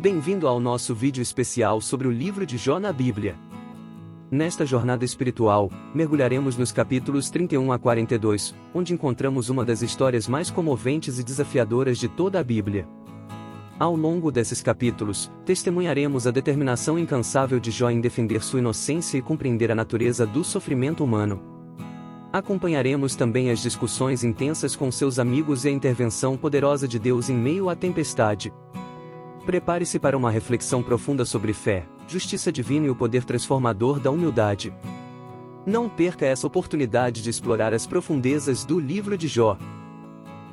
Bem-vindo ao nosso vídeo especial sobre o livro de Jó na Bíblia. Nesta jornada espiritual, mergulharemos nos capítulos 31 a 42, onde encontramos uma das histórias mais comoventes e desafiadoras de toda a Bíblia. Ao longo desses capítulos, testemunharemos a determinação incansável de Jó em defender sua inocência e compreender a natureza do sofrimento humano. Acompanharemos também as discussões intensas com seus amigos e a intervenção poderosa de Deus em meio à tempestade. Prepare-se para uma reflexão profunda sobre fé, justiça divina e o poder transformador da humildade. Não perca essa oportunidade de explorar as profundezas do livro de Jó.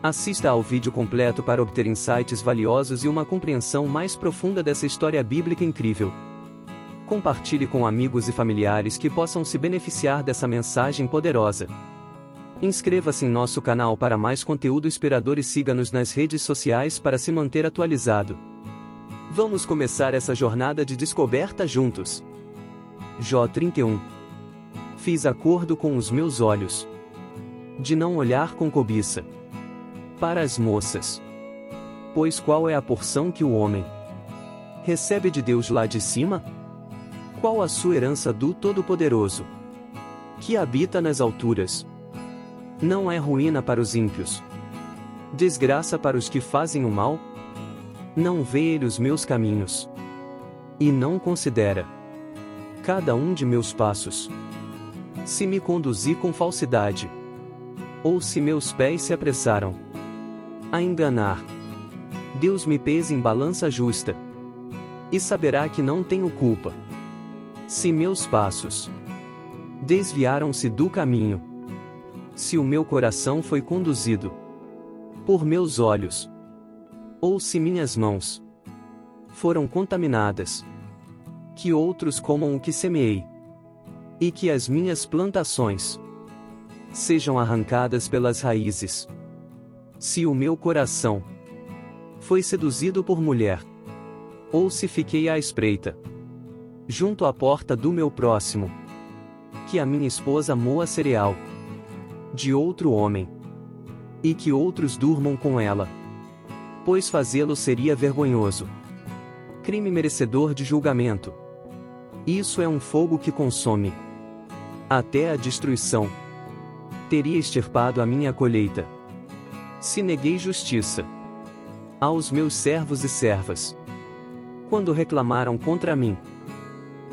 Assista ao vídeo completo para obter insights valiosos e uma compreensão mais profunda dessa história bíblica incrível. Compartilhe com amigos e familiares que possam se beneficiar dessa mensagem poderosa. Inscreva-se em nosso canal para mais conteúdo inspirador e siga-nos nas redes sociais para se manter atualizado. Vamos começar essa jornada de descoberta juntos. Jó 31. Fiz acordo com os meus olhos, de não olhar com cobiça para as moças. Pois qual é a porção que o homem recebe de Deus lá de cima? Qual a sua herança do Todo-Poderoso, que habita nas alturas? Não é ruína para os ímpios, desgraça para os que fazem o mal? Não vê ele os meus caminhos, e não considera cada um de meus passos. Se me conduzi com falsidade, ou se meus pés se apressaram a enganar, Deus me pesa em balança justa, e saberá que não tenho culpa. Se meus passos desviaram-se do caminho, se o meu coração foi conduzido por meus olhos, ou se minhas mãos foram contaminadas, que outros comam o que semeei, e que as minhas plantações sejam arrancadas pelas raízes. Se o meu coração foi seduzido por mulher, ou se fiquei à espreita junto à porta do meu próximo, que a minha esposa moa cereal de outro homem, e que outros durmam com ela, pois fazê-lo seria vergonhoso, crime merecedor de julgamento. Isso é um fogo que consome até a destruição. Teria extirpado a minha colheita, se neguei justiça aos meus servos e servas, quando reclamaram contra mim.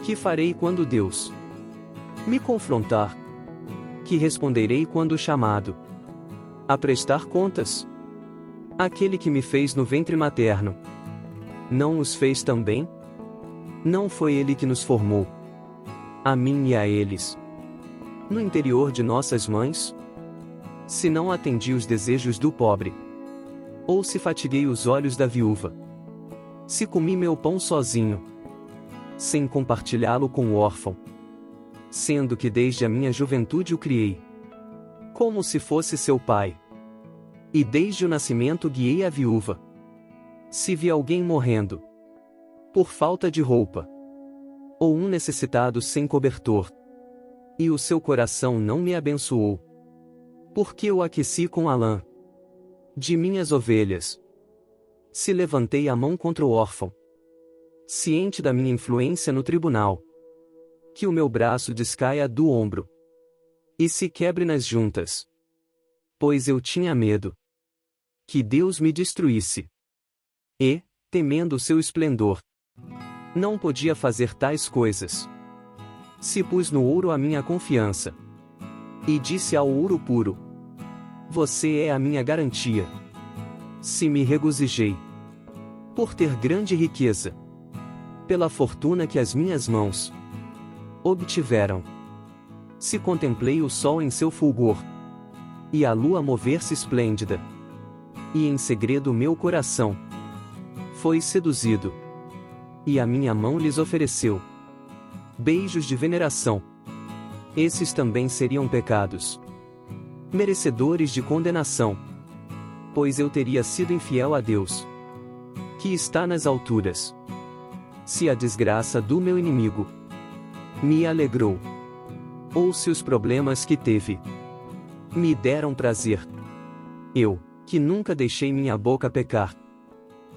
Que farei quando Deus me confrontar? Que responderei quando chamado a prestar contas? Aquele que me fez no ventre materno, não os fez também? Não foi ele que nos formou, a mim e a eles, no interior de nossas mães? Se não atendi os desejos do pobre, ou se fatiguei os olhos da viúva, se comi meu pão sozinho, sem compartilhá-lo com o órfão, sendo que desde a minha juventude o criei, como se fosse seu pai, e desde o nascimento guiei a viúva. Se vi alguém morrendo por falta de roupa, ou um necessitado sem cobertor, e o seu coração não me abençoou, porque o aqueci com a lã de minhas ovelhas, se levantei a mão contra o órfão, ciente da minha influência no tribunal, que o meu braço descaia do ombro, e se quebre nas juntas, pois eu tinha medo que Deus me destruísse, e, temendo o seu esplendor, não podia fazer tais coisas. Se pus no ouro a minha confiança, e disse ao ouro puro: você é a minha garantia. Se me regozijei por ter grande riqueza, pela fortuna que as minhas mãos obtiveram, se contemplei o sol em seu fulgor, e a lua mover-se esplêndida, e em segredo meu coração foi seduzido, e a minha mão lhes ofereceu beijos de veneração. Esses também seriam pecados merecedores de condenação, pois eu teria sido infiel a Deus, que está nas alturas. Se a desgraça do meu inimigo me alegrou, ou se os problemas que teve me deram prazer, eu, que nunca deixei minha boca pecar,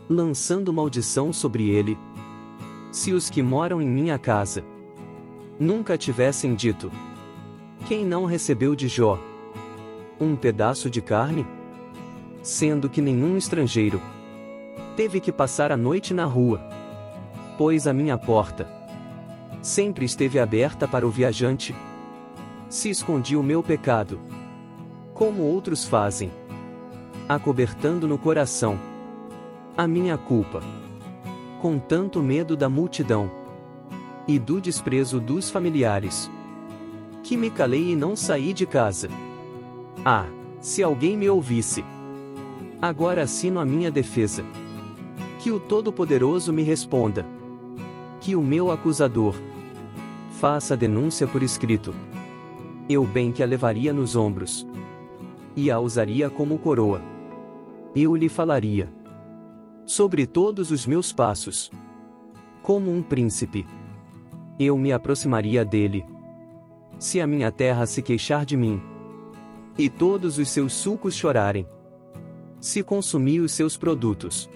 lançando maldição sobre ele. Se os que moram em minha casa nunca tivessem dito: quem não recebeu de Jó um pedaço de carne? Sendo que nenhum estrangeiro teve que passar a noite na rua, pois a minha porta sempre esteve aberta para o viajante. Se escondi o meu pecado, como outros fazem, acobertando no coração a minha culpa, com tanto medo da multidão e do desprezo dos familiares, que me calei e não saí de casa. Ah, se alguém me ouvisse! Agora assino a minha defesa. Que o Todo-Poderoso me responda. Que o meu acusador faça a denúncia por escrito. Eu bem que a levaria nos ombros e a usaria como coroa. Eu lhe falaria sobre todos os meus passos. Como um príncipe, eu me aproximaria dele. Se a minha terra se queixar de mim, e todos os seus sucos chorarem, se consumir os seus produtos,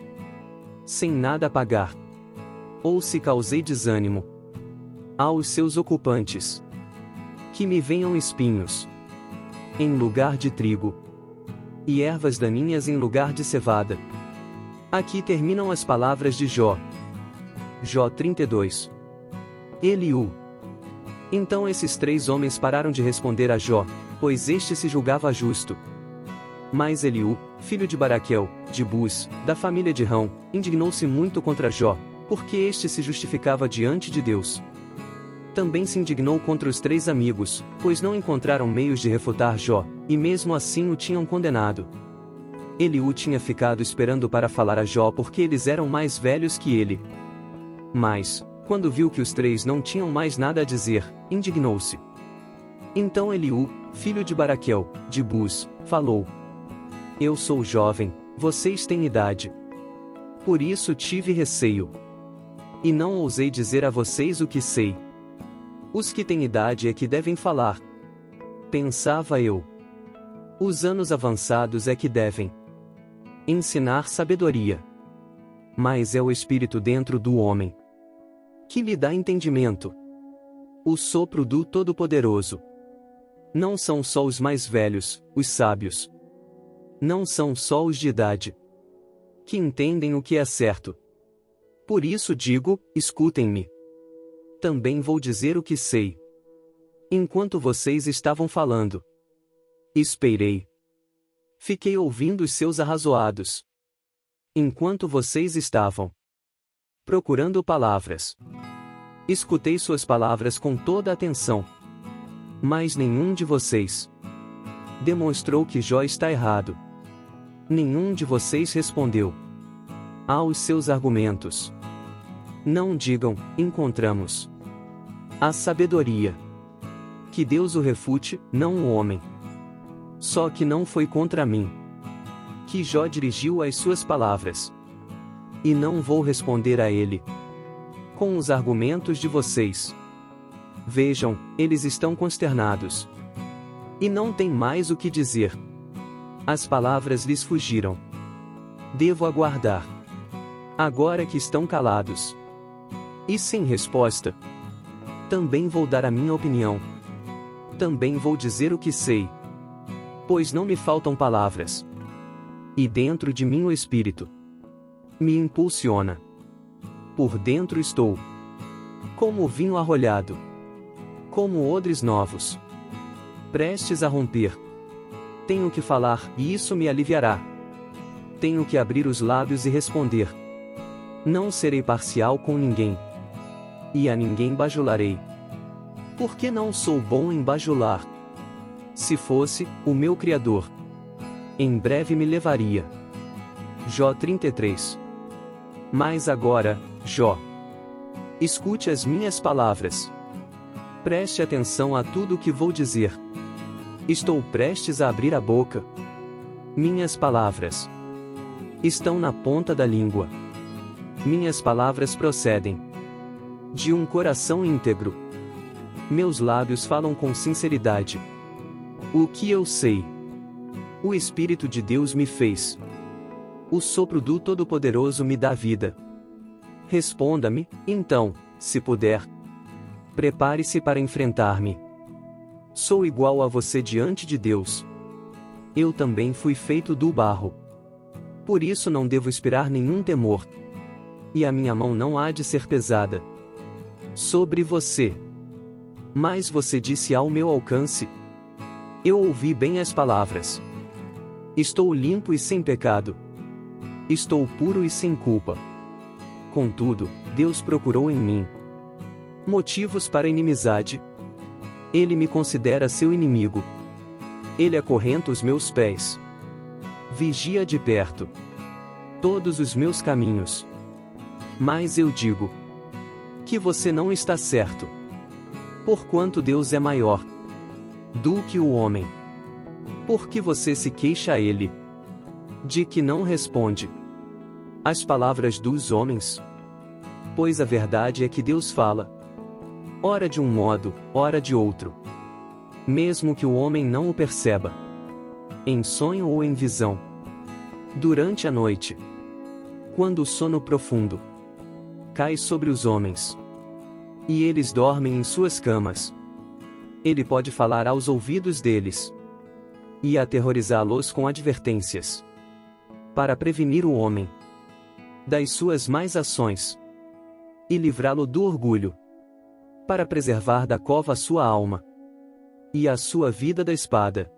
sem nada pagar, ou se causei desânimo aos seus ocupantes, que me venham espinhos em lugar de trigo, e ervas daninhas em lugar de cevada. Aqui terminam as palavras de Jó. Jó 32. Eliú. Então esses três homens pararam de responder a Jó, pois este se julgava justo. Mas Eliú, filho de Baraquel, de Bus, da família de Rão, indignou-se muito contra Jó, porque este se justificava diante de Deus. Também se indignou contra os três amigos, pois não encontraram meios de refutar Jó, e mesmo assim o tinham condenado. Eliú tinha ficado esperando para falar a Jó porque eles eram mais velhos que ele. Mas, quando viu que os três não tinham mais nada a dizer, indignou-se. Então Eliú, filho de Baraquel, de Bus, falou: Eu sou jovem, vocês têm idade. Por isso tive receio. E não ousei dizer a vocês o que sei. Os que têm idade é que devem falar. Pensava eu. Os anos avançados é que devem ensinar sabedoria. Mas é o Espírito dentro do homem que lhe dá entendimento. O sopro do Todo-Poderoso. Não são só os mais velhos, os sábios. Não são só os de idade que entendem o que é certo. Por isso digo, escutem-me. Também vou dizer o que sei. Enquanto vocês estavam falando, esperei. Fiquei ouvindo os seus arrazoados. Enquanto vocês estavam procurando palavras, escutei suas palavras com toda a atenção. Mas nenhum de vocês demonstrou que Jó está errado. Nenhum de vocês respondeu aos seus argumentos. Não digam, encontramos a sabedoria. Que Deus o refute, não o homem. Só que não foi contra mim que Jó dirigiu as suas palavras. E não vou responder a ele com os argumentos de vocês. Vejam, eles estão consternados. E não têm mais o que dizer. As palavras lhes fugiram. Devo aguardar. Agora que estão calados e sem resposta, também vou dar a minha opinião. Também vou dizer o que sei. Pois não me faltam palavras. E dentro de mim o Espírito me impulsiona. Por dentro estou como vinho arrolhado, como odres novos, prestes a romper. Tenho que falar, e isso me aliviará. Tenho que abrir os lábios e responder. Não serei parcial com ninguém. E a ninguém bajularei. Porque não sou bom em bajular. Se fosse, o meu Criador em breve me levaria. Jó 33. Mas agora, Jó, escute as minhas palavras. Preste atenção a tudo o que vou dizer. Estou prestes a abrir a boca. Minhas palavras estão na ponta da língua. Minhas palavras procedem de um coração íntegro. Meus lábios falam com sinceridade. O que eu sei, o Espírito de Deus me fez O sopro do Todo-Poderoso me dá vida. Responda-me, então, se puder. Prepare-se para enfrentar-me. Sou igual a você diante de Deus. Eu também fui feito do barro. Por isso não devo esperar nenhum temor. E a minha mão não há de ser pesada sobre você. Mas você disse ao meu alcance. Eu ouvi bem as palavras. Estou limpo e sem pecado. Estou puro e sem culpa. Contudo, Deus procurou em mim motivos para inimizade. Ele me considera seu inimigo. Ele acorrenta os meus pés. Vigia de perto todos os meus caminhos. Mas eu digo que você não está certo. Porquanto Deus é maior do que o homem. Por que você se queixa a ele? De que não responde às palavras dos homens? Pois a verdade é que Deus fala, ora de um modo, ora de outro. Mesmo que o homem não o perceba. Em sonho ou em visão. Durante a noite. Quando o sono profundo cai sobre os homens. E eles dormem em suas camas. Ele pode falar aos ouvidos deles. E aterrorizá-los com advertências. Para prevenir o homem das suas más ações. E livrá-lo do orgulho. Para preservar da cova a sua alma. E a sua vida da espada.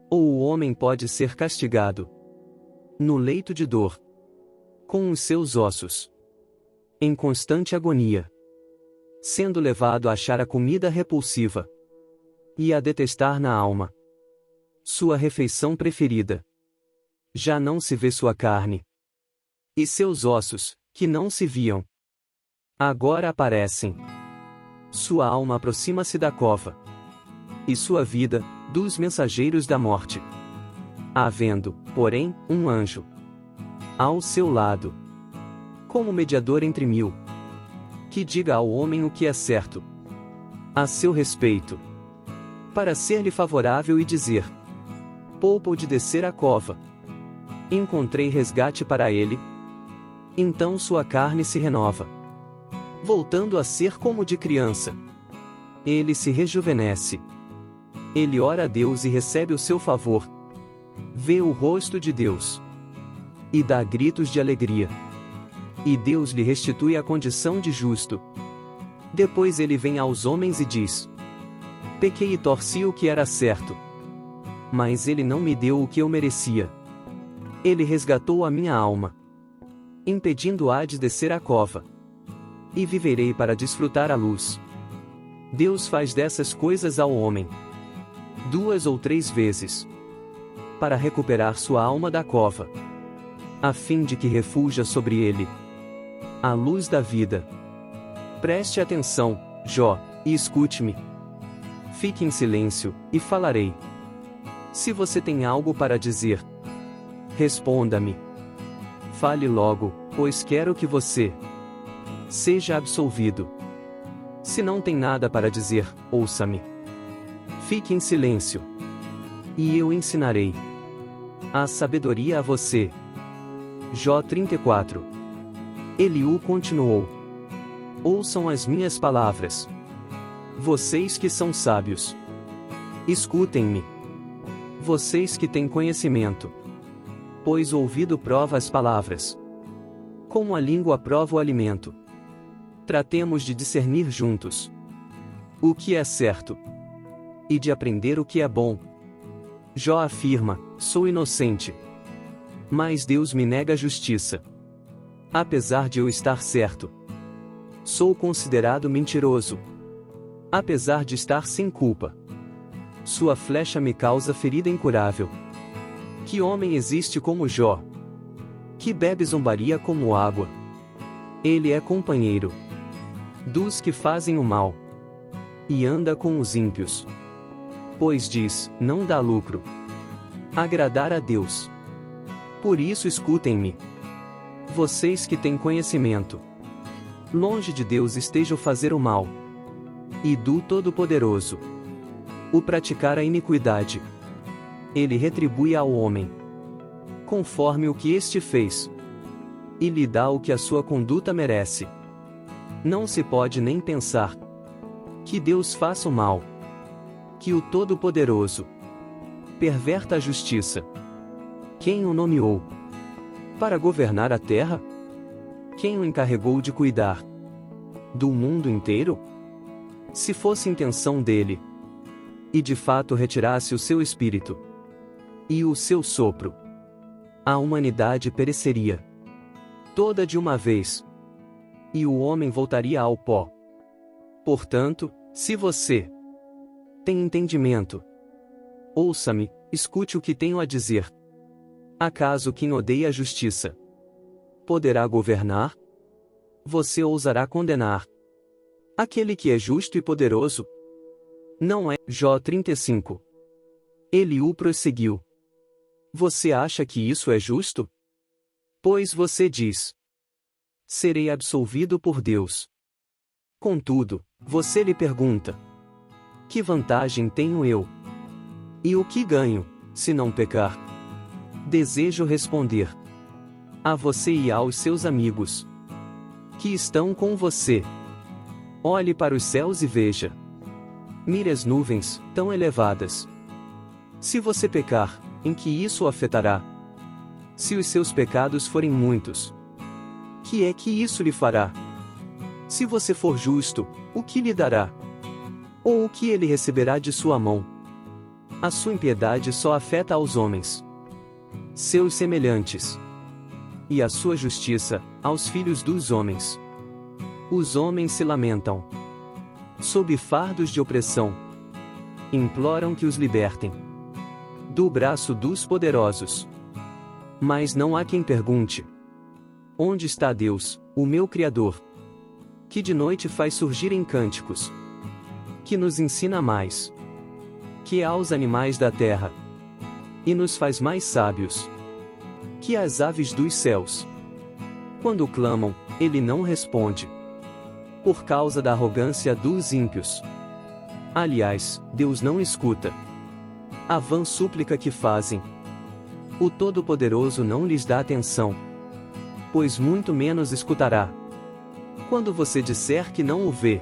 Ou o homem pode ser castigado no leito de dor, com os seus ossos em constante agonia, sendo levado a achar a comida repulsiva e a detestar na alma sua refeição preferida. Já não se vê sua carne, e seus ossos, que não se viam, agora aparecem. Sua alma aproxima-se da cova, e sua vida, dos mensageiros da morte. Havendo, porém, um anjo ao seu lado, como mediador entre mil, que diga ao homem o que é certo a seu respeito, para ser-lhe favorável e dizer: poupa-o de descer à cova. Encontrei resgate para ele. Então sua carne se renova, voltando a ser como de criança. Ele se rejuvenesce. Ele ora a Deus e recebe o seu favor. Vê o rosto de Deus. E dá gritos de alegria. E Deus lhe restitui a condição de justo. Depois ele vem aos homens e diz: pequei e torci o que era certo. Mas ele não me deu o que eu merecia. Ele resgatou a minha alma, impedindo-a de descer à cova. E viverei para desfrutar a luz. Deus faz dessas coisas ao homem 2 ou 3 vezes, para recuperar sua alma da cova, a fim de que refuja sobre ele a luz da vida. Preste atenção, Jó, e escute-me. Fique em silêncio, e falarei. Se você tem algo para dizer, responda-me. Fale logo, pois quero que você seja absolvido. Se não tem nada para dizer, ouça-me. Fique em silêncio, e eu ensinarei a sabedoria a você. Jó 34. Eliú continuou: ouçam as minhas palavras. Vocês que são sábios, escutem-me. Vocês que têm conhecimento, pois o ouvido prova as palavras, como a língua prova o alimento. Tratemos de discernir juntos o que é certo, e de aprender o que é bom. Jó afirma: sou inocente, mas Deus me nega a justiça. Apesar de eu estar certo, sou considerado mentiroso. Apesar de estar sem culpa, sua flecha me causa ferida incurável. Que homem existe como Jó, que bebe zombaria como água? Ele é companheiro dos que fazem o mal, e anda com os ímpios. Pois diz: não dá lucro agradar a Deus. Por isso escutem-me, vocês que têm conhecimento. Longe de Deus esteja o fazer o mal, e do Todo-Poderoso o praticar a iniquidade. Ele retribui ao homem conforme o que este fez, e lhe dá o que a sua conduta merece. Não se pode nem pensar que Deus faça o mal, que o Todo-Poderoso perverta a justiça. Quem o nomeou para governar a terra? Quem o encarregou de cuidar do mundo inteiro? Se fosse intenção dele, e de fato retirasse o seu espírito e o seu sopro, a humanidade pereceria toda de uma vez, e o homem voltaria ao pó. Portanto, se você tem entendimento, ouça-me, escute o que tenho a dizer. Acaso quem odeia a justiça poderá governar? Você ousará condenar aquele que é justo e poderoso? Não é? Jó 35. Eliú prosseguiu. Você acha que isso é justo? Pois você diz: serei absolvido por Deus. Contudo, você lhe pergunta: que vantagem tenho eu? E o que ganho, se não pecar? Desejo responder a você e aos seus amigos que estão com você. Olhe para os céus e veja. Mire as nuvens, tão elevadas. Se você pecar, em que isso o afetará? Se os seus pecados forem muitos, que é que isso lhe fará? Se você for justo, o que lhe dará? Ou o que ele receberá de sua mão? A sua impiedade só afeta aos homens, seus semelhantes, e a sua justiça, aos filhos dos homens. Os homens se lamentam sob fardos de opressão, imploram que os libertem do braço dos poderosos. Mas não há quem pergunte: onde está Deus, o meu Criador, que de noite faz surgir em cânticos, que nos ensina mais que aos animais da terra, e nos faz mais sábios que as aves dos céus? Quando clamam, ele não responde, por causa da arrogância dos ímpios. Aliás, Deus não escuta a vã súplica que fazem. O Todo-Poderoso não lhes dá atenção, pois muito menos escutará quando você disser que não o vê,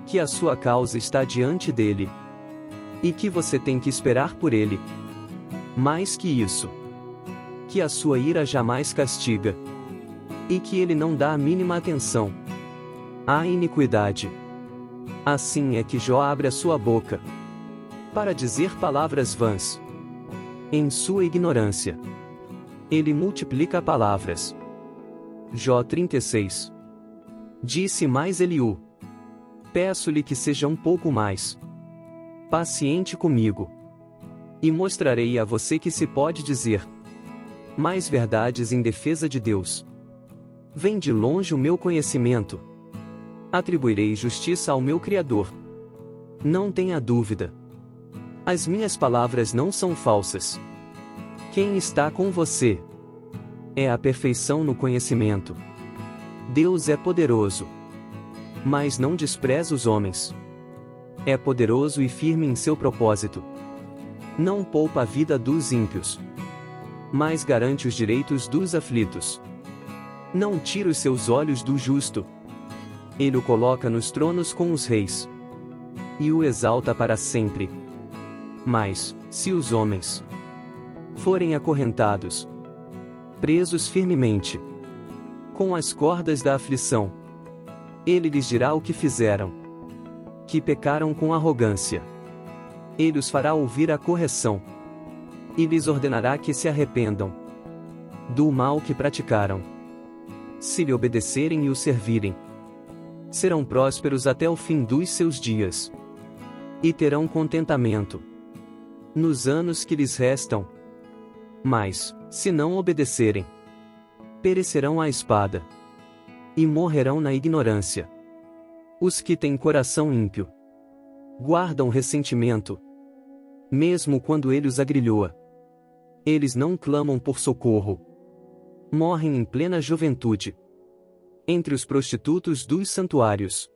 que a sua causa está diante dele, e que você tem que esperar por ele. Mais que isso, que a sua ira jamais castiga, e que ele não dá a mínima atenção à iniquidade. Assim é que Jó abre a sua boca para dizer palavras vãs. Em sua ignorância, ele multiplica palavras. Jó 36. Disse mais Eliú: peço-lhe que seja um pouco mais paciente comigo, e mostrarei a você que se pode dizer mais verdades em defesa de Deus. Vem de longe o meu conhecimento. Atribuirei justiça ao meu Criador. Não tenha dúvida. As minhas palavras não são falsas. Quem está com você é a perfeição no conhecimento. Deus é poderoso, mas não despreza os homens. É poderoso e firme em seu propósito. Não poupa a vida dos ímpios, mas garante os direitos dos aflitos. Não tira os seus olhos do justo. Ele o coloca nos tronos com os reis, e o exalta para sempre. Mas, se os homens forem acorrentados, presos firmemente com as cordas da aflição, ele lhes dirá o que fizeram, que pecaram com arrogância. Ele os fará ouvir a correção, e lhes ordenará que se arrependam do mal que praticaram. Se lhe obedecerem e o servirem, serão prósperos até o fim dos seus dias, e terão contentamento nos anos que lhes restam. Mas, se não obedecerem, perecerão à espada, e morrerão na ignorância. Os que têm coração ímpio guardam ressentimento, mesmo quando ele os agrilhoa. Eles não clamam por socorro. Morrem em plena juventude, entre os prostitutos dos santuários.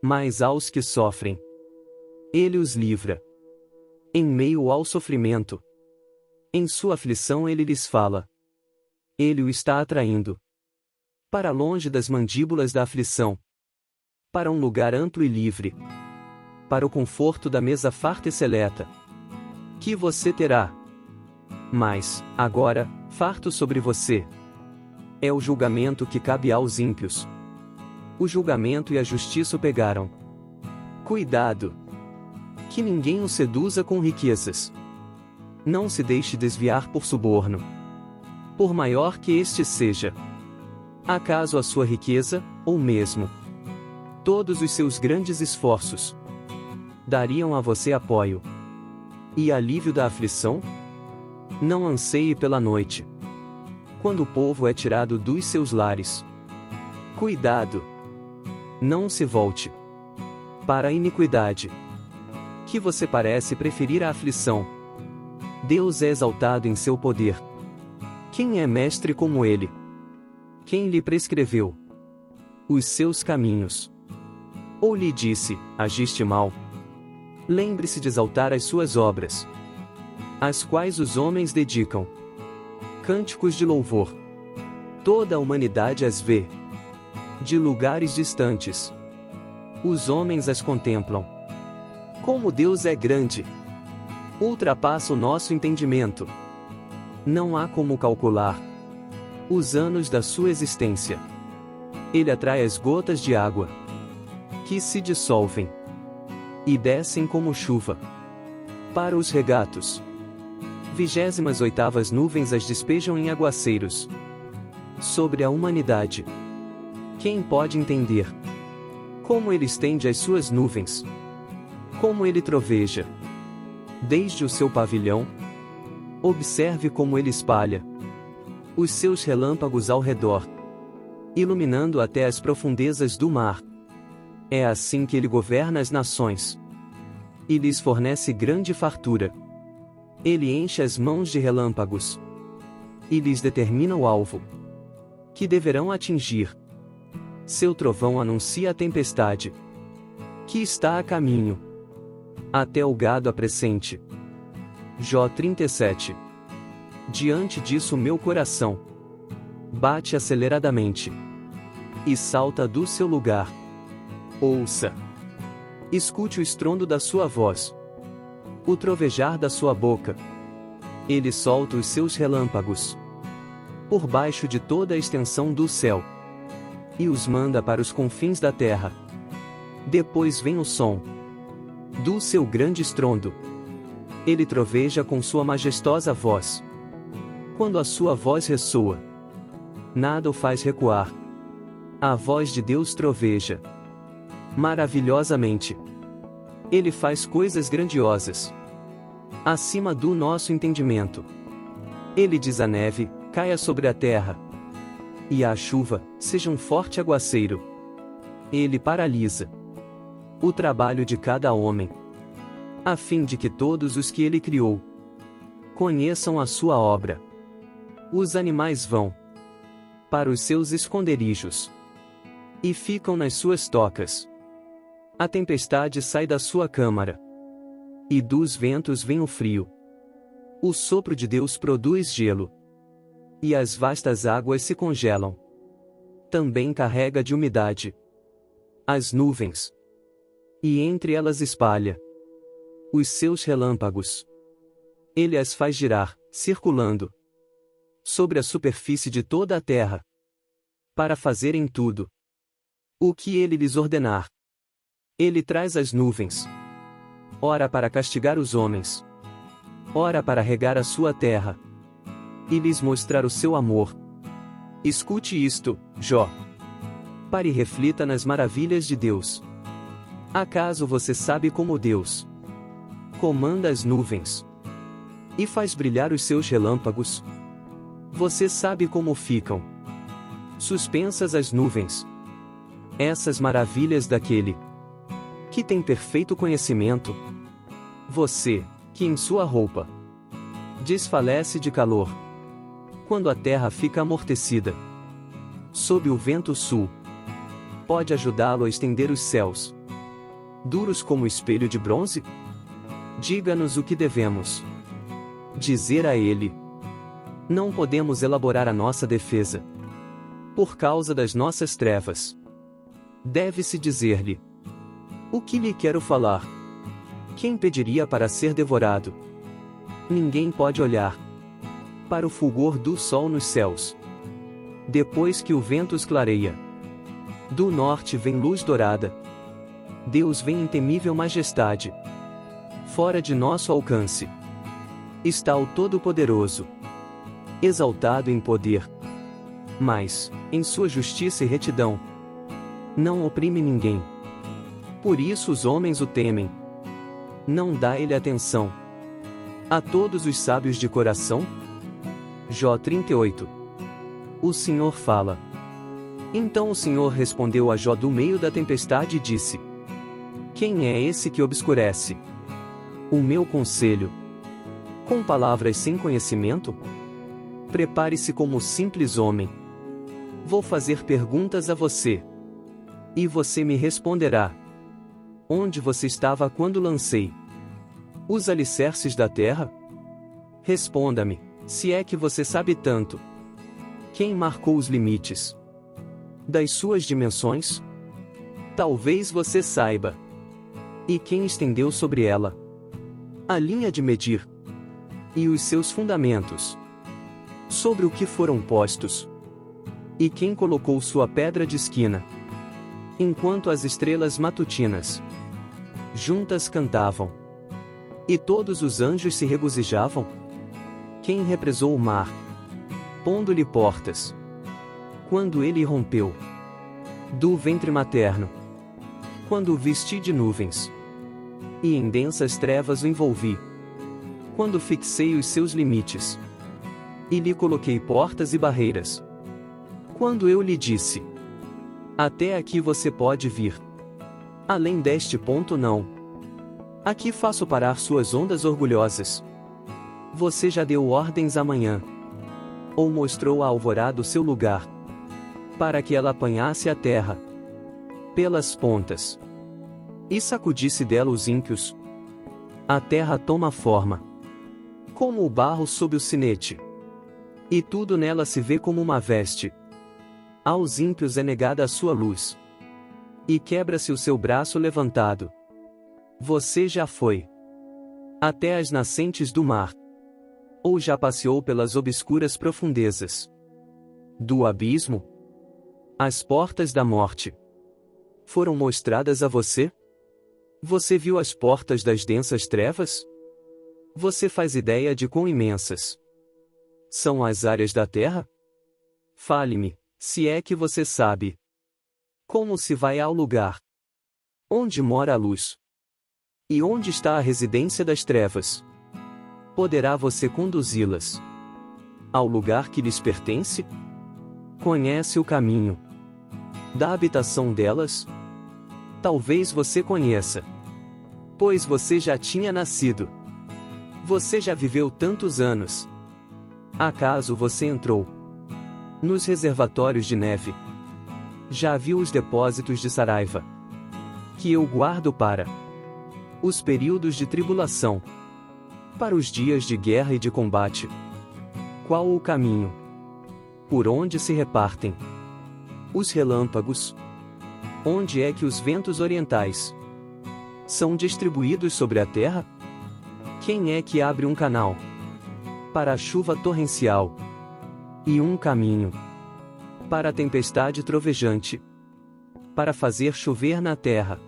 Mas aos que sofrem, ele os livra. Em meio ao sofrimento, Em sua aflição ele lhes fala. Ele o está atraindo para longe das mandíbulas da aflição, para um lugar amplo e livre, para o conforto da mesa farta e seleta, que você terá. Mas, agora, farto sobre você, é o julgamento que cabe aos ímpios. O julgamento e a justiça o pegaram. Cuidado! Que ninguém o seduza com riquezas. Não se deixe desviar por suborno, por maior que este seja. Acaso a sua riqueza, ou mesmo todos os seus grandes esforços, dariam a você apoio e alívio da aflição? Não anseie pela noite, quando o povo é tirado dos seus lares. Cuidado! Não se volte para a iniquidade, que você parece preferir a aflição. Deus é exaltado em seu poder. Quem é mestre como ele? Quem lhe prescreveu os seus caminhos? Ou lhe disse, agiste mal? Lembre-se de exaltar as suas obras, às quais os homens dedicam cânticos de louvor. Toda a humanidade as vê de lugares distantes. Os homens as contemplam. Como Deus é grande! Ultrapassa o nosso entendimento. Não há como calcular os anos da sua existência. Ele atrai as gotas de água, que se dissolvem e descem como chuva para os regatos. 28ª nuvens as despejam em aguaceiros sobre a humanidade. Quem pode entender como ele estende as suas nuvens? Como ele troveja desde o seu pavilhão? Observe como ele espalha os seus relâmpagos ao redor, iluminando até as profundezas do mar. É assim que ele governa as nações e lhes fornece grande fartura. Ele enche as mãos de relâmpagos e lhes determina o alvo que deverão atingir. Seu trovão anuncia a tempestade que está a caminho, até o gado apressente. Jó 37. Diante disso meu coração bate aceleradamente e salta do seu lugar. Ouça! Escute o estrondo da sua voz, o trovejar da sua boca. Ele solta os seus relâmpagos por baixo de toda a extensão do céu e os manda para os confins da terra. Depois vem o som do seu grande estrondo. Ele troveja com sua majestosa voz. Quando a sua voz ressoa, nada o faz recuar. A voz de Deus troveja maravilhosamente. Ele faz coisas grandiosas, acima do nosso entendimento. Ele diz à neve, caia sobre a terra, e à chuva, seja um forte aguaceiro. Ele paralisa o trabalho de cada homem, a fim de que todos os que ele criou conheçam a sua obra. Os animais vão para os seus esconderijos e ficam nas suas tocas. A tempestade sai da sua câmara, e dos ventos vem o frio. O sopro de Deus produz gelo, e as vastas águas se congelam. Também carrega de umidade as nuvens, e entre elas espalha os seus relâmpagos. Ele as faz girar, circulando sobre a superfície de toda a terra, para fazerem tudo o que ele lhes ordenar. Ele traz as nuvens, ora para castigar os homens, ora para regar a sua terra e lhes mostrar o seu amor. Escute isto, Jó. Pare e reflita nas maravilhas de Deus. Acaso você sabe como Deus comanda as nuvens e faz brilhar os seus relâmpagos? Você sabe como ficam suspensas as nuvens? Essas maravilhas daquele que tem perfeito conhecimento. Você, que em sua roupa desfalece de calor, quando a terra fica amortecida sob o vento sul, pode ajudá-lo a estender os céus, duros como espelho de bronze? Diga-nos o que devemos dizer a ele: não podemos elaborar a nossa defesa por causa das nossas trevas. Deve-se dizer-lhe: o que lhe quero falar? Quem pediria para ser devorado? Ninguém pode olhar para o fulgor do sol nos céus. Depois que o vento os clareia, do norte vem luz dourada. Deus vem em temível majestade. Fora de nosso alcance está o Todo-Poderoso, exaltado em poder, mas, em sua justiça e retidão, não oprime ninguém. Por isso os homens o temem. Não dá ele atenção a todos os sábios de coração? Jó 38. O Senhor fala. Então o Senhor respondeu a Jó do meio da tempestade e disse: quem é esse que obscurece o meu conselho com palavras sem conhecimento? Prepare-se como simples homem. Vou fazer perguntas a você, e você me responderá. Onde você estava quando lancei os alicerces da terra? Responda-me, se é que você sabe tanto. Quem marcou os limites das suas dimensões? Talvez você saiba. E quem estendeu sobre ela a linha de medir e os seus fundamentos? Sobre o que foram postos? E quem colocou sua pedra de esquina? Enquanto as estrelas matutinas juntas cantavam, e todos os anjos se regozijavam? Quem represou o mar, pondo-lhe portas, quando ele rompeu do ventre materno? Quando o vesti de nuvens, e em densas trevas o envolvi? Quando fixei os seus limites, e lhe coloquei portas e barreiras? Quando eu lhe disse: até aqui você pode vir, além deste ponto não. Aqui faço parar suas ondas orgulhosas. Você já deu ordens amanhã, ou mostrou à alvorada o seu lugar, para que ela apanhasse a terra pelas pontas e sacudisse dela os ímpios? A terra toma forma como o barro sob o sinete, e tudo nela se vê como uma veste. Aos ímpios é negada a sua luz, e quebra-se o seu braço levantado. Você já foi até as nascentes do mar, ou já passeou pelas obscuras profundezas do abismo? As portas da morte foram mostradas a você? Você viu as portas das densas trevas? Você faz ideia de quão imensas são as áreas da terra? Fale-me, se é que você sabe. Como se vai ao lugar onde mora a luz? E onde está a residência das trevas? Poderá você conduzi-las ao lugar que lhes pertence? Conhece o caminho da habitação delas? Talvez você conheça, pois você já tinha nascido. Você já viveu tantos anos. Acaso você entrou nos reservatórios de neve? Já viu os depósitos de Saraiva, que eu guardo para os períodos de tribulação, para os dias de guerra e de combate? Qual o caminho por onde se repartem os relâmpagos? Onde é que os ventos orientais são distribuídos sobre a terra? Quem é que abre um canal para a chuva torrencial e um caminho para a tempestade trovejante, para fazer chover na terra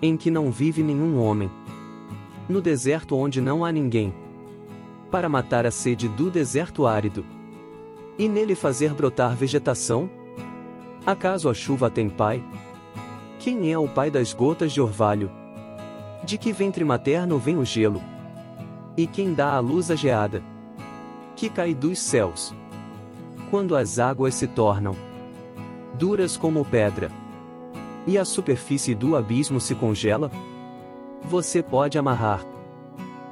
em que não vive nenhum homem, no deserto onde não há ninguém, para matar a sede do deserto árido e nele fazer brotar vegetação? Acaso a chuva tem pai? Quem é o pai das gotas de orvalho? De que ventre materno vem o gelo? E quem dá à luz a geada que cai dos céus, quando as águas se tornam duras como pedra e a superfície do abismo se congela? Você pode amarrar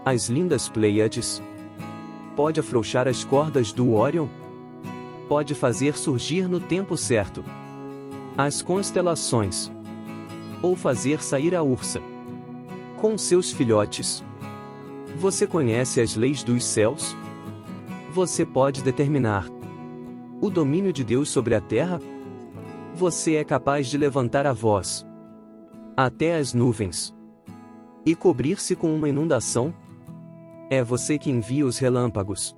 as lindas Pleiades? Pode afrouxar as cordas do Órion? Pode fazer surgir no tempo certo as constelações? Ou fazer sair a Ursa com seus filhotes Você conhece as leis dos céus? Você pode determinar o domínio de Deus sobre a terra? Você é capaz de levantar a voz até as nuvens e cobrir-se com uma inundação? É você que envia os relâmpagos.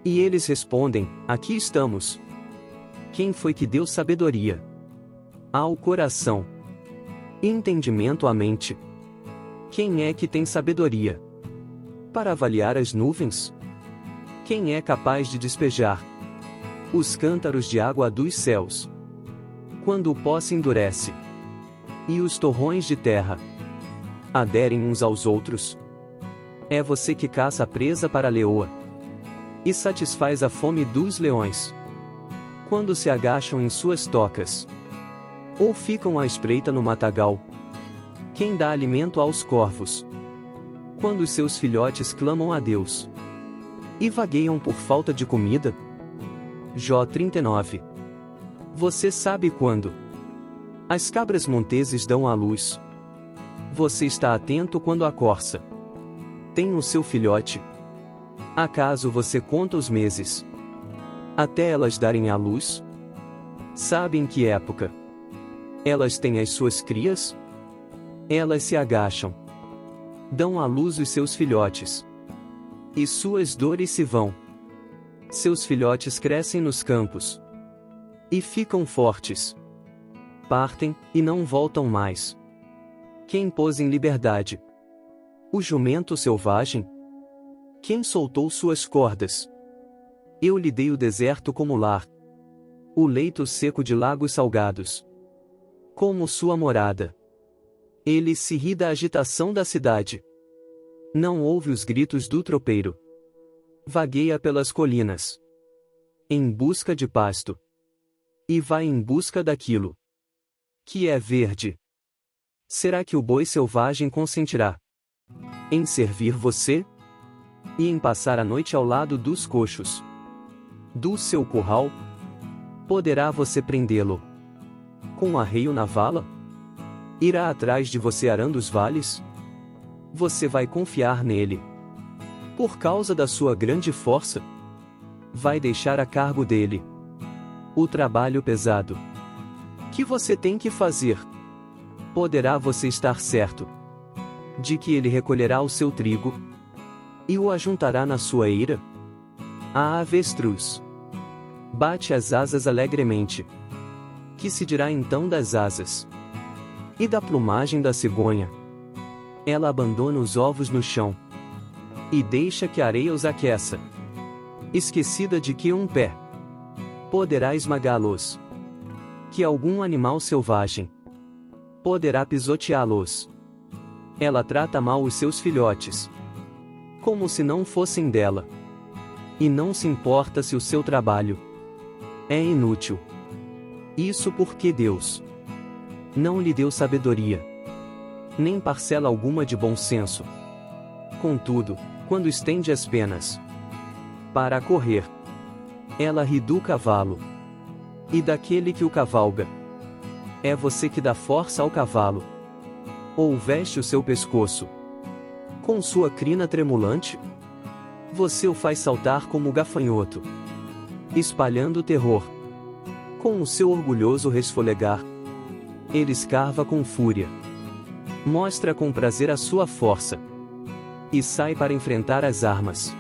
E eles respondem: aqui estamos. Quem foi que deu sabedoria ao coração e entendimento à mente? Quem é que tem sabedoria para avaliar as nuvens? Quem é capaz de despejar os cântaros de água dos céus quando o pó se endurece e os torrões de terra aderem uns aos outros? É você que caça a presa para a leoa e satisfaz a fome dos leões quando se agacham em suas tocas ou ficam à espreita no matagal. Quem dá alimento aos corvos quando os seus filhotes clamam a Deus e vagueiam por falta de comida? Jó 39. Você sabe quando as cabras monteses dão à luz. Você está atento quando a corça tem o seu filhote? Acaso você conta os meses até elas darem à luz? Sabe em que época elas têm as suas crias? Elas se agacham, dão à luz os seus filhotes, e suas dores se vão. Seus filhotes crescem nos campos e ficam fortes. Partem e não voltam mais. Quem pôs em liberdade o jumento selvagem? Quem soltou suas cordas? Eu lhe dei o deserto como lar, o leito seco de lagos salgados como sua morada. Ele se ri da agitação da cidade. Não ouve os gritos do tropeiro. Vagueia pelas colinas em busca de pasto e vai em busca daquilo que é verde. Será que o boi selvagem consentirá em servir você e em passar a noite ao lado dos coxos do seu curral? Poderá você prendê-lo com um arreio na vala? Irá atrás de você arando os vales? Você vai confiar nele por causa da sua grande força? Vai deixar a cargo dele o trabalho pesado que você tem que fazer? Poderá você estar certo de que ele recolherá o seu trigo e o ajuntará na sua eira? A avestruz bate as asas alegremente. Que se dirá então das asas e da plumagem da cegonha? Ela abandona os ovos no chão e deixa que a areia os aqueça, esquecida de que um pé poderá esmagá-los, que algum animal selvagem poderá pisoteá-los. Ela trata mal os seus filhotes como se não fossem dela, e não se importa se o seu trabalho é inútil. Isso porque Deus não lhe deu sabedoria, nem parcela alguma de bom senso. Contudo, quando estende as penas para correr, ela ri do cavalo e daquele que o cavalga. É você que dá força ao cavalo, ou veste o seu pescoço com sua crina tremulante? Você o faz saltar como gafanhoto, espalhando terror com o seu orgulhoso resfolegar. Ele escarva com fúria, mostra com prazer a sua força e sai para enfrentar as armas.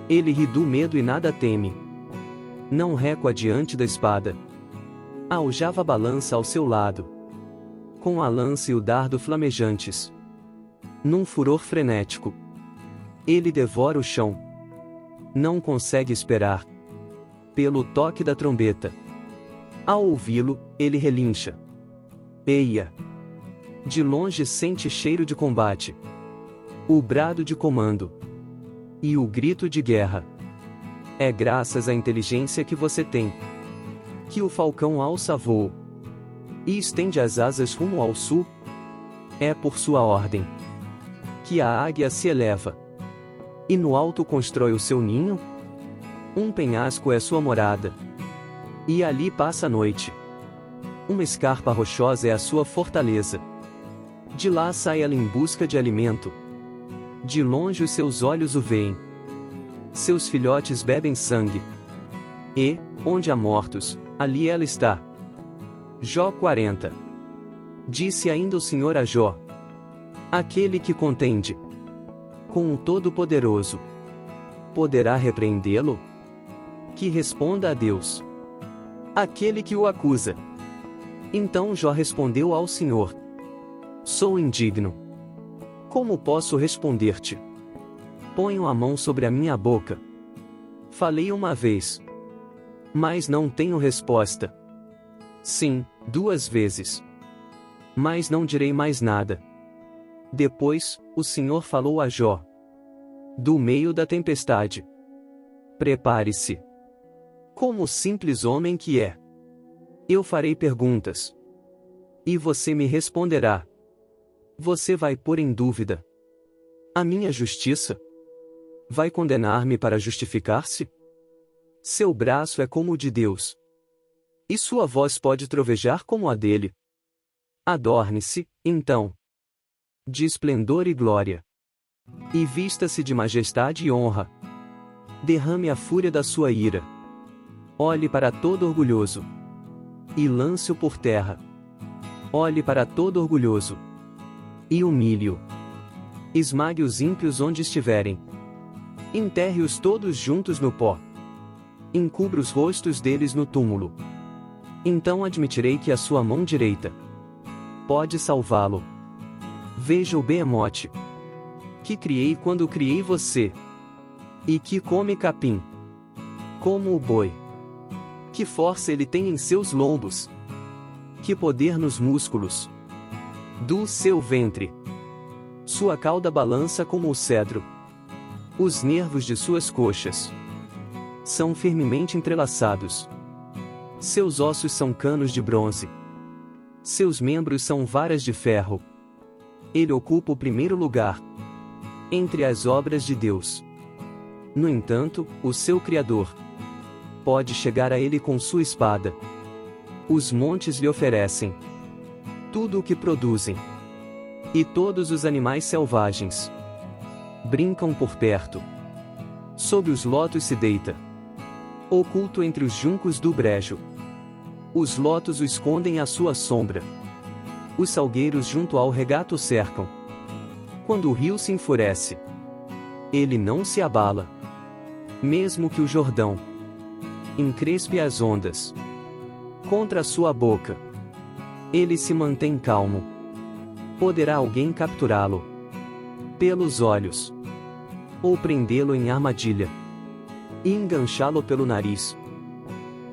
Ele ri do medo e nada teme. Não recua diante da espada. A aljava balança ao seu lado, com a lança e o dardo flamejantes. Num furor frenético, ele devora o chão. Não consegue esperar pelo toque da trombeta. Ao ouvi-lo, ele relincha. Eia! De longe sente cheiro de combate, o brado de comando e o grito de guerra. É graças à inteligência que você tem que o falcão alça voo e estende as asas rumo ao sul. É por sua ordem que a águia se eleva e no alto constrói o seu ninho. Um penhasco é sua morada e ali passa a noite. Uma escarpa rochosa é a sua fortaleza. De lá sai ela em busca de alimento De longe os seus olhos o veem. Seus filhotes bebem sangue. E, onde há mortos, ali ela está. Jó 40. Disse ainda o Senhor a Jó: aquele que contende com o Todo-Poderoso poderá repreendê-lo? Que responda a Deus aquele que o acusa. Então Jó respondeu ao Senhor: sou indigno. Como posso responder-te? Ponho a mão sobre a minha boca. Falei uma vez, mas não tenho resposta. Sim, 2 vezes, mas não direi mais nada. Depois, o Senhor falou a Jó do meio da tempestade: prepare-se. Como simples homem que é, eu farei perguntas, e você me responderá. Você vai pôr em dúvida a minha justiça? Vai condenar-me para justificar-se? Seu braço é como o de Deus, e sua voz pode trovejar como a dele. Adorne-se, então, de esplendor e glória, e vista-se de majestade e honra. Derrame a fúria da sua ira. Olhe para todo orgulhoso, e lance-o por terra. Olhe para todo orgulhoso, e humilhe-o. Esmague os ímpios onde estiverem. Enterre-os todos juntos no pó. Encubra os rostos deles no túmulo. Então admitirei que a sua mão direita pode salvá-lo. Veja o behemote que criei quando criei você, e que come capim como o boi. Que força ele tem em seus lombos! Que poder nos músculos do seu ventre! Sua cauda balança como o cedro. Os nervos de suas coxas são firmemente entrelaçados. Seus ossos são canos de bronze. Seus membros são varas de ferro. Ele ocupa o primeiro lugar entre as obras de Deus. No entanto, o seu Criador pode chegar a ele com sua espada. Os montes lhe oferecem tudo o que produzem, e todos os animais selvagens brincam por perto. Sob os lotos se deita, oculto entre os juncos do brejo. Os lotos o escondem à sua sombra. Os salgueiros junto ao regato o cercam. Quando o rio se enfurece, ele não se abala. Mesmo que o Jordão encrespe as ondas contra a sua boca, ele se mantém calmo. Poderá alguém capturá-lo pelos olhos, ou prendê-lo em armadilha, e enganchá-lo pelo nariz?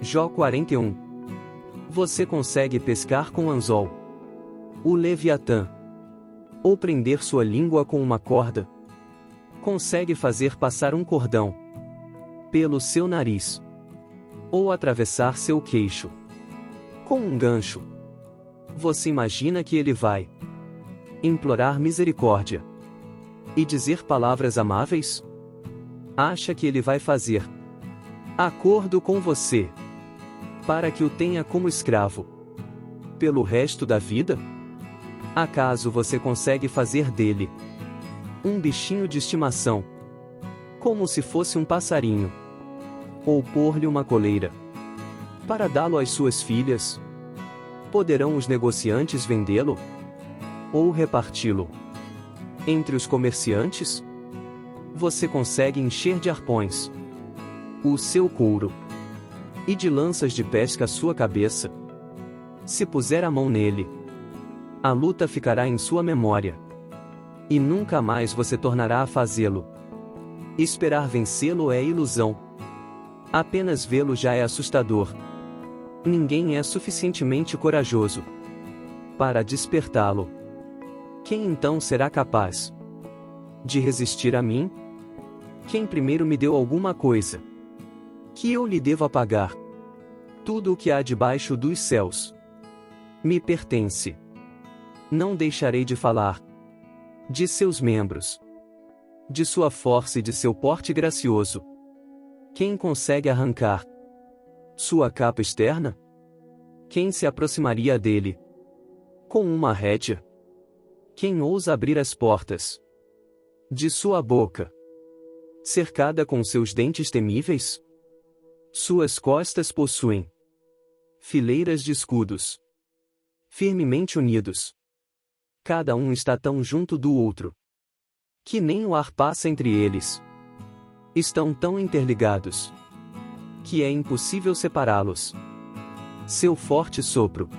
Jó 41. Você consegue pescar com anzol o Leviatã, ou prender sua língua com uma corda? Consegue fazer passar um cordão pelo seu nariz, ou atravessar seu queixo com um gancho? Você imagina que ele vai implorar misericórdia e dizer palavras amáveis? Acha que ele vai fazer acordo com você para que o tenha como escravo pelo resto da vida? Acaso você consegue fazer dele um bichinho de estimação, como se fosse um passarinho, ou pôr-lhe uma coleira para dá-lo às suas filhas? Poderão os negociantes vendê-lo, ou reparti-lo entre os comerciantes? Você consegue encher de arpões o seu couro, e de lanças de pesca a sua cabeça? Se puser a mão nele, a luta ficará em sua memória, e nunca mais você tornará a fazê-lo. Esperar vencê-lo é ilusão. Apenas vê-lo já é assustador. Ninguém é suficientemente corajoso para despertá-lo. Quem então será capaz de resistir a mim? Quem primeiro me deu alguma coisa que eu lhe devo pagar? Tudo o que há debaixo dos céus me pertence. Não deixarei de falar de seus membros, de sua força e de seu porte gracioso. Quem consegue arrancar sua capa externa? Quem se aproximaria dele com uma rédea? Quem ousa abrir as portas de sua boca, cercada com seus dentes temíveis? Suas costas possuem fileiras de escudos, firmemente unidos. Cada um está tão junto do outro, que nem o ar passa entre eles. Estão tão interligados, que é impossível separá-los. Seu forte sopro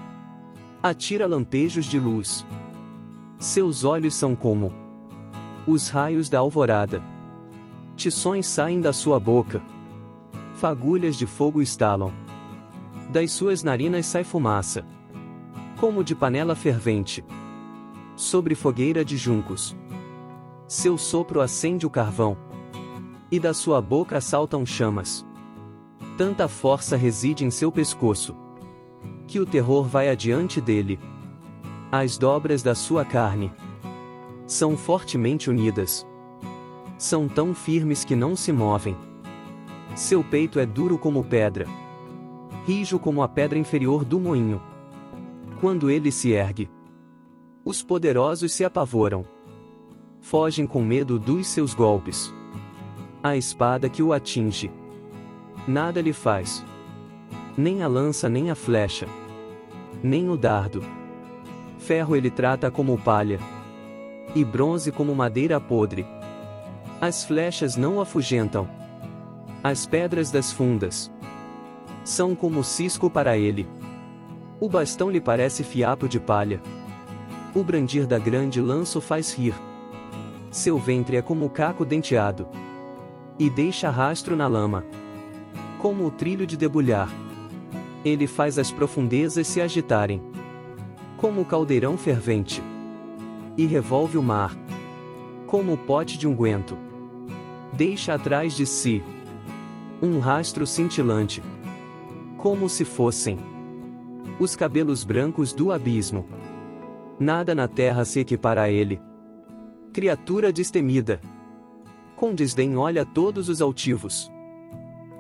atira lampejos de luz. Seus olhos são como os raios da alvorada. Tições saem da sua boca. Fagulhas de fogo estalam. Das suas narinas sai fumaça, como de panela fervente, sobre fogueira de juncos. Seu sopro acende o carvão, e da sua boca saltam chamas. Tanta força reside em seu pescoço, que o terror vai adiante dele. As dobras da sua carne são fortemente unidas. São tão firmes que não se movem. Seu peito é duro como pedra, rijo como a pedra inferior do moinho. Quando ele se ergue, os poderosos se apavoram. Fogem com medo dos seus golpes. A espada que o atinge nada lhe faz. Nem a lança nem a flecha, nem o dardo. Ferro ele trata como palha, e bronze como madeira podre. As flechas não o afugentam. As pedras das fundas são como cisco para ele. O bastão lhe parece fiapo de palha. O brandir da grande lança o faz rir. Seu ventre é como o caco denteado, e deixa rastro na lama, como o trilho de debulhar. Ele faz as profundezas se agitarem, como o caldeirão fervente, e revolve o mar, como o pote de unguento. Deixa atrás de si um rastro cintilante, como se fossem os cabelos brancos do abismo. Nada na terra se equipara a ele. Criatura destemida, com desdém olha todos os altivos.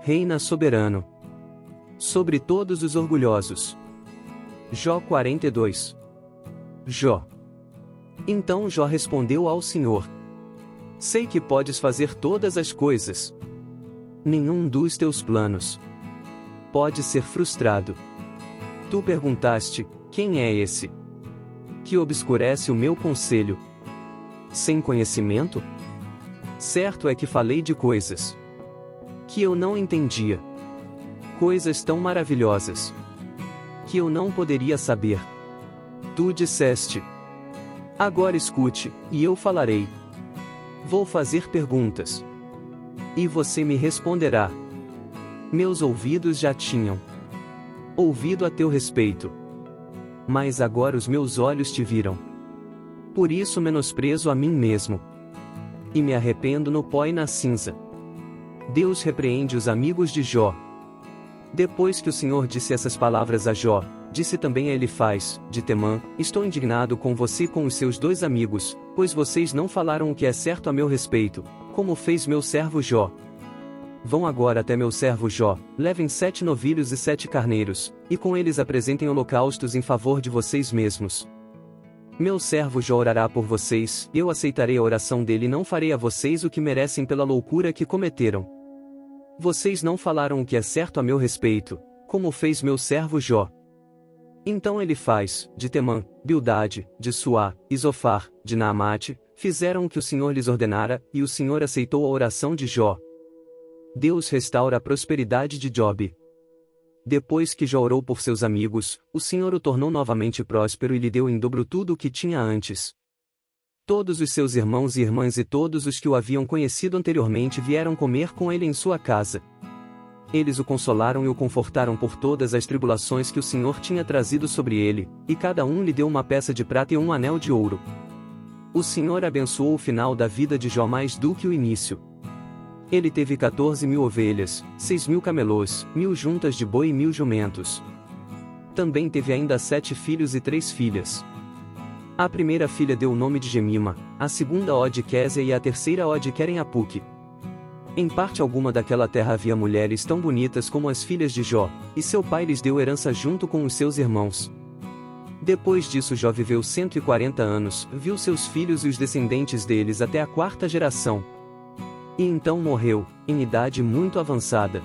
Reina soberano sobre todos os orgulhosos. Jó 42. Jó. Então Jó respondeu ao Senhor: sei que podes fazer todas as coisas. Nenhum dos teus planos pode ser frustrado. Tu perguntaste: quem é esse que obscurece o meu conselho? Sem conhecimento? Certo é que falei de coisas que eu não entendia. Coisas tão maravilhosas que eu não poderia saber. Tu disseste: agora escute, e eu falarei. Vou fazer perguntas, e você me responderá. Meus ouvidos já tinham ouvido a teu respeito, mas agora os meus olhos te viram. Por isso menosprezo a mim mesmo, e me arrependo no pó e na cinza. Deus repreende os amigos de Jó. Depois que o Senhor disse essas palavras a Jó, disse também a Elifaz, de Temã: estou indignado com você e com os seus dois amigos, pois vocês não falaram o que é certo a meu respeito, como fez meu servo Jó. Vão agora até meu servo Jó, levem 7 novilhos e 7 carneiros, e com eles apresentem holocaustos em favor de vocês mesmos. Meu servo Jó orará por vocês, eu aceitarei a oração dele e não farei a vocês o que merecem pela loucura que cometeram. Vocês não falaram o que é certo a meu respeito, como fez meu servo Jó. Então Elifaz, de Temã, Bildade, de Suá, e Zofar, de Naamate, fizeram o que o Senhor lhes ordenara, e o Senhor aceitou a oração de Jó. Deus restaura a prosperidade de Jobe. Depois que Jó orou por seus amigos, o Senhor o tornou novamente próspero e lhe deu em dobro tudo o que tinha antes. Todos os seus irmãos e irmãs e todos os que o haviam conhecido anteriormente vieram comer com ele em sua casa. Eles o consolaram e o confortaram por todas as tribulações que o Senhor tinha trazido sobre ele, e cada um lhe deu uma peça de prata e um anel de ouro. O Senhor abençoou o final da vida de Jó mais do que o início. Ele teve 14.000 ovelhas, 6.000 camelôs, 1.000 juntas de boi e 1.000 jumentos. Também teve ainda 7 filhos e 3 filhas. A primeira filha deu o nome de Gemima, a segunda Od-Késia e a terceira Od-Queren-Apuque. Em parte alguma daquela terra havia mulheres tão bonitas como as filhas de Jó, e seu pai lhes deu herança junto com os seus irmãos. Depois disso Jó viveu 140 anos, viu seus filhos e os descendentes deles até a quarta geração. E então morreu, em idade muito avançada.